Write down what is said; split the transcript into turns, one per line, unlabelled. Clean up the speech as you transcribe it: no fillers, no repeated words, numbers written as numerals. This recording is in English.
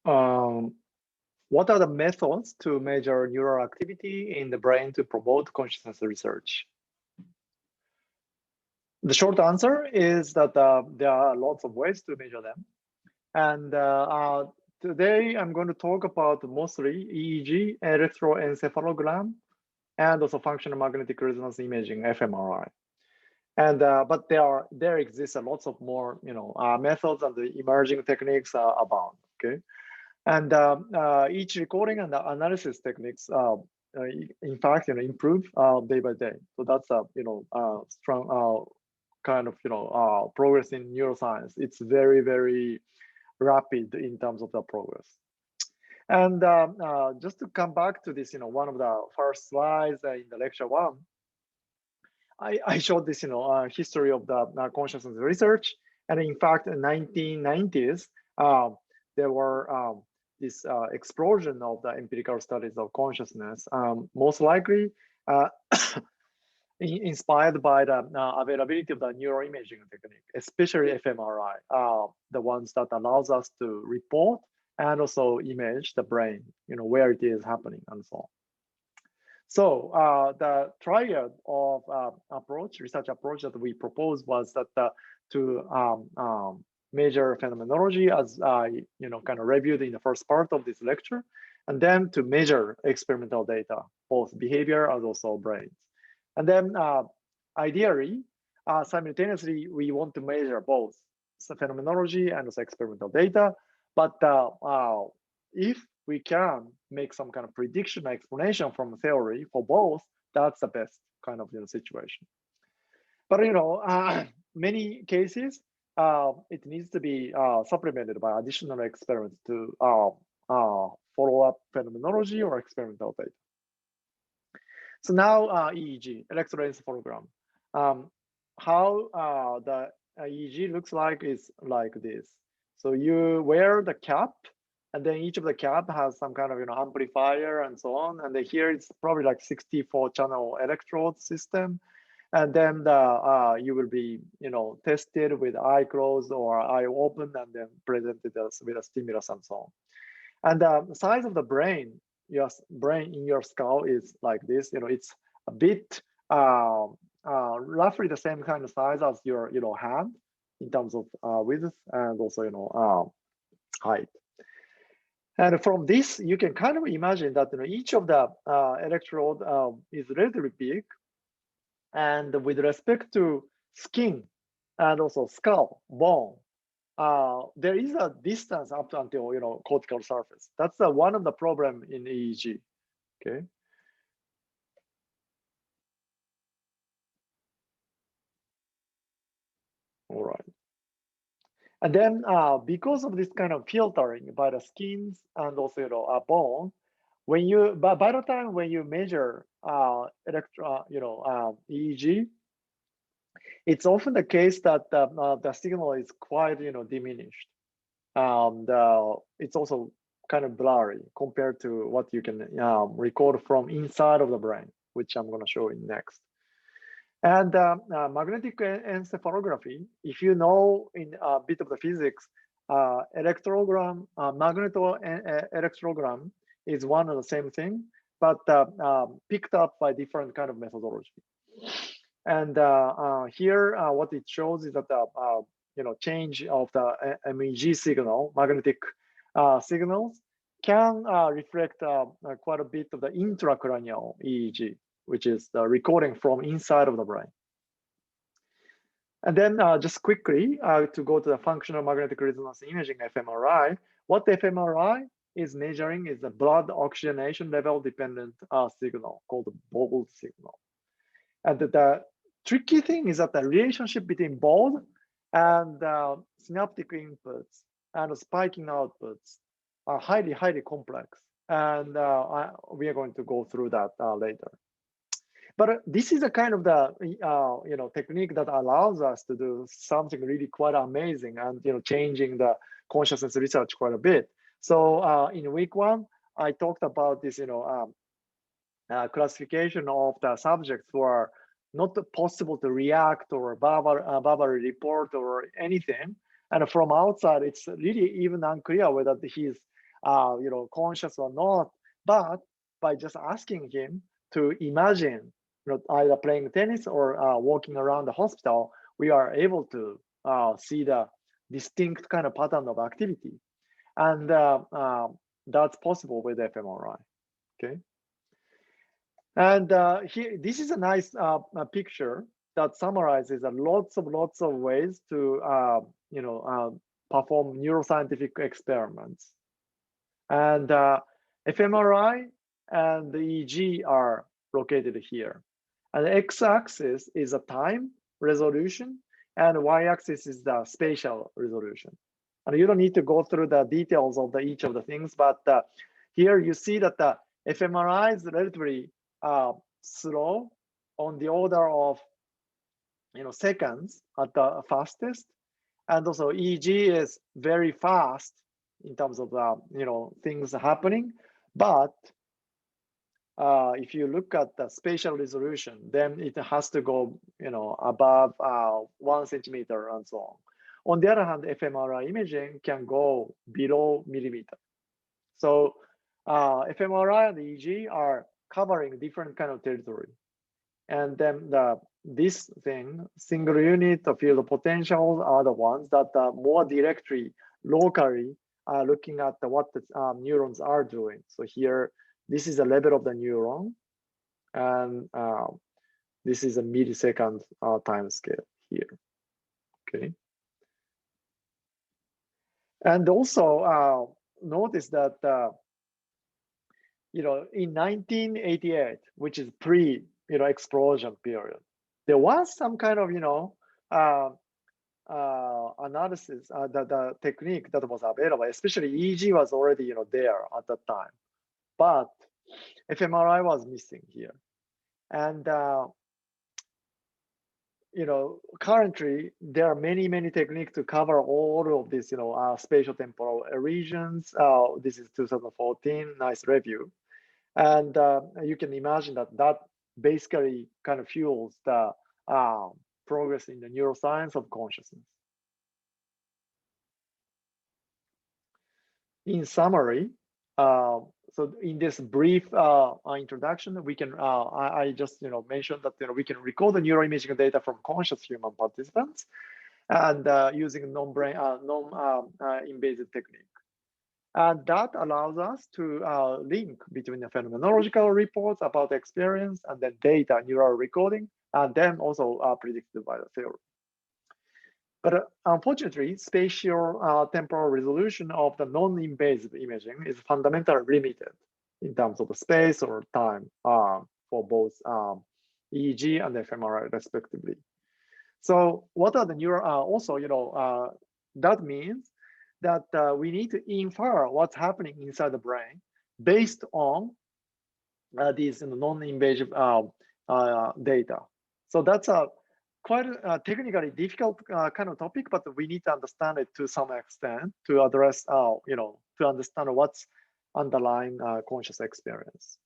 Um, what are the methods to measure neural activity in the brain to promote consciousness research? The short answer is that there are lots of ways to measure them. And today I'm going to talk about mostly EEG, electroencephalogram, and also functional magnetic resonance imaging, fMRI. And but there exists a lots of more methods and the emerging techniques abound. Okay, and each recording and analysis techniques, in fact, improve day by day. So that's a strong kind of progress in neuroscience. It's very rapid in terms of the progress. And just to come back to this, one of the first slides in the lecture one, I showed this, history of the consciousness research. And in fact, in 1990s, there were this explosion of the empirical studies of consciousness, most likely inspired by the availability of the neuroimaging technique, especially fMRI, the ones that allows us to report and also image the brain, where it is happening and so on. So the triad of research approach that we proposed was that to measure phenomenology, as I kind of reviewed in the first part of this lecture, and then to measure experimental data, both behavior as also brains. And then ideally, simultaneously, we want to measure both phenomenology and also experimental data. But if we can make some kind of prediction or explanation from theory for both, that's the best kind of situation. But many cases, it needs to be supplemented by additional experiments to follow up phenomenology or experimental data. So now EEG, electroencephalogram. How the EEG looks like is like this. So you wear the cap, and then each of the cap has some kind of amplifier and so on. And then here it's probably like 64-channel electrode system. And then you will be tested with eye closed or eye open, and then presented with a stimulus and so on. And the size of the brain, your brain in your skull is like this. It's a bit roughly the same kind of size as your hand in terms of width and also height. And from this, you can kind of imagine that each of the electrode is relatively big, and with respect to skin and also skull bone, there is a distance up until cortical surface. That's one of the problem in EEG. Okay. All right. And then because of this kind of filtering by the skins and also bone, when you by the time when you measure EEG, it's often the case that the signal is quite diminished. It's also kind of blurry compared to what you can record from inside of the brain, which I'm going to show you next. And magnetic encephalography, if you know in a bit of the physics, magnetoencephalography is one of the same thing, but picked up by different kind of methodology. And here, what it shows is that the change of the MEG signal, magnetic signals, can reflect quite a bit of the intracranial EEG, which is the recording from inside of the brain. And then just quickly to go to the functional magnetic resonance imaging, fMRI. What fMRI is measuring is the blood oxygenation level dependent signal called the Bogle signal. And the tricky thing is that the relationship between both and synaptic inputs and spiking outputs are highly complex. And we are going to go through that later. But this is a kind of the technique that allows us to do something really quite amazing and changing the consciousness research quite a bit. So in week one, I talked about this classification of the subjects who are not possible to react or verbally report or anything. And from outside, it's really even unclear whether he's conscious or not. But by just asking him to imagine, either playing tennis or walking around the hospital, we are able to see the distinct kind of pattern of activity, and that's possible with fMRI. Okay, and here this is a nice picture that summarizes lots of ways to perform neuroscientific experiments. And fMRI and the EEG are located here. And the x-axis is a time resolution, and y-axis is the spatial resolution. And you don't need to go through the details of each of the things, but here you see that the fMRI is relatively slow, on the order of seconds at the fastest, and also EEG is very fast in terms of things happening. But if you look at the spatial resolution, then it has to go above 1 centimeter and so on. On the other hand, fMRI imaging can go below millimeter. So fMRI and EEG are covering different kind of territory. And then this thing, single unit of field potentials, are the ones that are more directly, locally looking at what the neurons are doing. So here, this is the level of the neuron, and this is a millisecond time scale here. Okay. And also notice that in 1988, which is pre-explosion period, there was some kind of analysis, the technique that was available, especially EEG was already there at that time, but fMRI was missing here. And currently there are many techniques to cover all of these spatial temporal regions. This is 2014, nice review. And you can imagine that basically kind of fuels the progress in the neuroscience of consciousness. In summary, so in this brief introduction, we can I just mentioned that we can record the neuroimaging data from conscious human participants, and using non-invasive technique. And that allows us to link between the phenomenological reports about experience and then data, neural recording, and then also predicted by the theory. But unfortunately, spatial temporal resolution of the non-invasive imaging is fundamentally limited in terms of the space or time for both EEG and fMRI respectively. So what are the neural, also, that means that we need to infer what's happening inside the brain based on these non-invasive data. So that's a quite a technically difficult kind of topic, but we need to understand it to some extent to address, to understand what's underlying conscious experience.